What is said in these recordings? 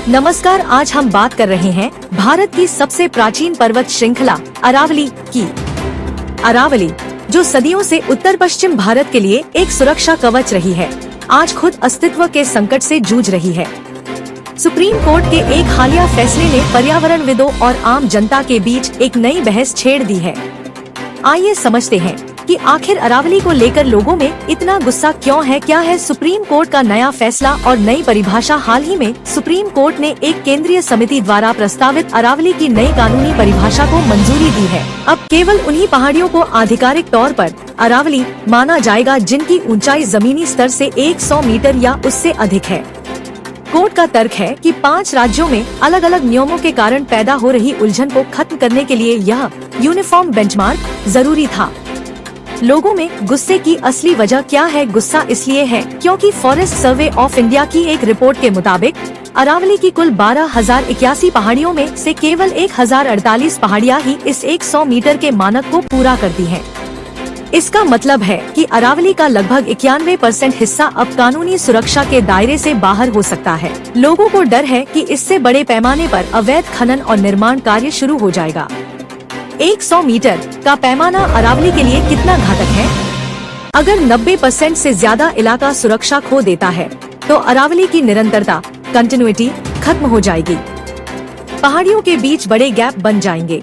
नमस्कार, आज हम बात कर रहे हैं भारत की सबसे प्राचीन पर्वत श्रृंखला अरावली की। अरावली, जो सदियों से उत्तर पश्चिम भारत के लिए एक सुरक्षा कवच रही है, आज खुद अस्तित्व के संकट से जूझ रही है। सुप्रीम कोर्ट के एक हालिया फैसले ने पर्यावरणविदों और आम जनता के बीच एक नई बहस छेड़ दी है। आइए समझते हैं कि आखिर अरावली को लेकर लोगों में इतना गुस्सा क्यों है। क्या है सुप्रीम कोर्ट का नया फैसला और नई परिभाषा। हाल ही में सुप्रीम कोर्ट ने एक केंद्रीय समिति द्वारा प्रस्तावित अरावली की नई कानूनी परिभाषा को मंजूरी दी है। अब केवल उन्हीं पहाड़ियों को आधिकारिक तौर पर अरावली माना जाएगा जिनकी ऊंचाई जमीनी स्तर से 100 मीटर या उससे अधिक है। कोर्ट का तर्क है कि 5 राज्यों में अलग अलग नियमों के कारण पैदा हो रही उलझन को खत्म करने के लिए यह यूनिफॉर्म बेंचमार्क जरूरी था। लोगों में गुस्से की असली वजह क्या है? गुस्सा इसलिए है क्योंकि फॉरेस्ट सर्वे ऑफ इंडिया की एक रिपोर्ट के मुताबिक अरावली की कुल 12,081 पहाड़ियों में से केवल 1,048 पहाड़ियां ही इस 100 मीटर के मानक को पूरा करती हैं। इसका मतलब है कि अरावली का लगभग 91% हिस्सा अब कानूनी सुरक्षा के दायरे से बाहर हो सकता है। लोगों को डर है कि इससे बड़े पैमाने पर अवैध खनन और निर्माण कार्य शुरू हो जाएगा। 100 मीटर का पैमाना अरावली के लिए कितना घातक है? अगर 90% से ज्यादा इलाका सुरक्षा खो देता है तो अरावली की निरंतरता कंटिन्यूटी खत्म हो जाएगी। पहाड़ियों के बीच बड़े गैप बन जाएंगे।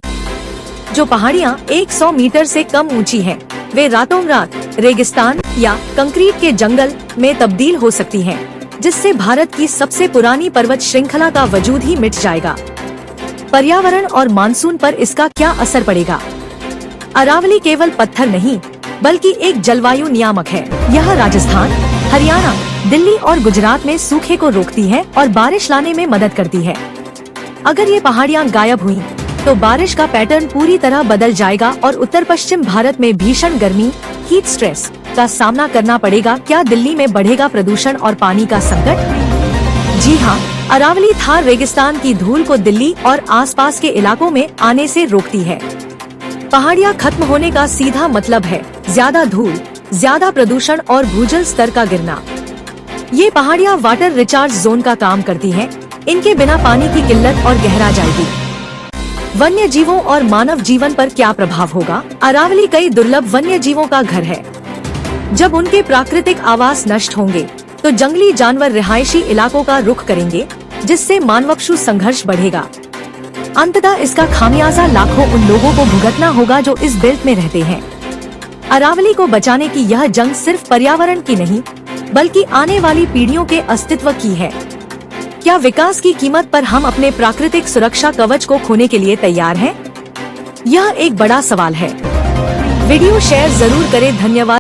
जो पहाड़ियाँ 100 मीटर से कम ऊंची हैं, वे रातों रात रेगिस्तान या कंक्रीट के जंगल में तब्दील हो सकती हैं, जिससे भारत की सबसे पुरानी पर्वत श्रृंखला का वजूद ही मिट जाएगा। पर्यावरण और मानसून पर इसका क्या असर पड़ेगा? अरावली केवल पत्थर नहीं बल्कि एक जलवायु नियामक है। यह राजस्थान, हरियाणा, दिल्ली और गुजरात में सूखे को रोकती है और बारिश लाने में मदद करती है। अगर ये पहाड़ियाँ गायब हुई तो बारिश का पैटर्न पूरी तरह बदल जाएगा और उत्तर पश्चिम भारत में भीषण गर्मी हीट स्ट्रेस का सामना करना पड़ेगा। क्या दिल्ली में बढ़ेगा प्रदूषण और पानी का संकट? जी हाँ, अरावली थार रेगिस्तान की धूल को दिल्ली और आसपास के इलाकों में आने से रोकती है। पहाड़ियाँ खत्म होने का सीधा मतलब है ज्यादा धूल, ज्यादा प्रदूषण और भूजल स्तर का गिरना। ये पहाड़ियाँ वाटर रिचार्ज जोन का काम करती हैं। इनके बिना पानी की किल्लत और गहरा जाएगी। वन्य जीवों और मानव जीवन पर क्या प्रभाव होगा? अरावली कई दुर्लभ वन्य जीवों का घर है। जब उनके प्राकृतिक आवास नष्ट होंगे तो जंगली जानवर रिहायशी इलाकों का रुख करेंगे, जिससे मानवपशु संघर्ष बढ़ेगा। अंततः इसका खामियाजा लाखों उन लोगों को भुगतना होगा जो इस बेल्ट में रहते हैं। अरावली को बचाने की यह जंग सिर्फ पर्यावरण की नहीं बल्कि आने वाली पीढ़ियों के अस्तित्व की है। क्या विकास की कीमत पर हम अपने प्राकृतिक सुरक्षा कवच को खोने के लिए तैयार हैं? यह एक बड़ा सवाल है। वीडियो शेयर जरूर करें। धन्यवाद।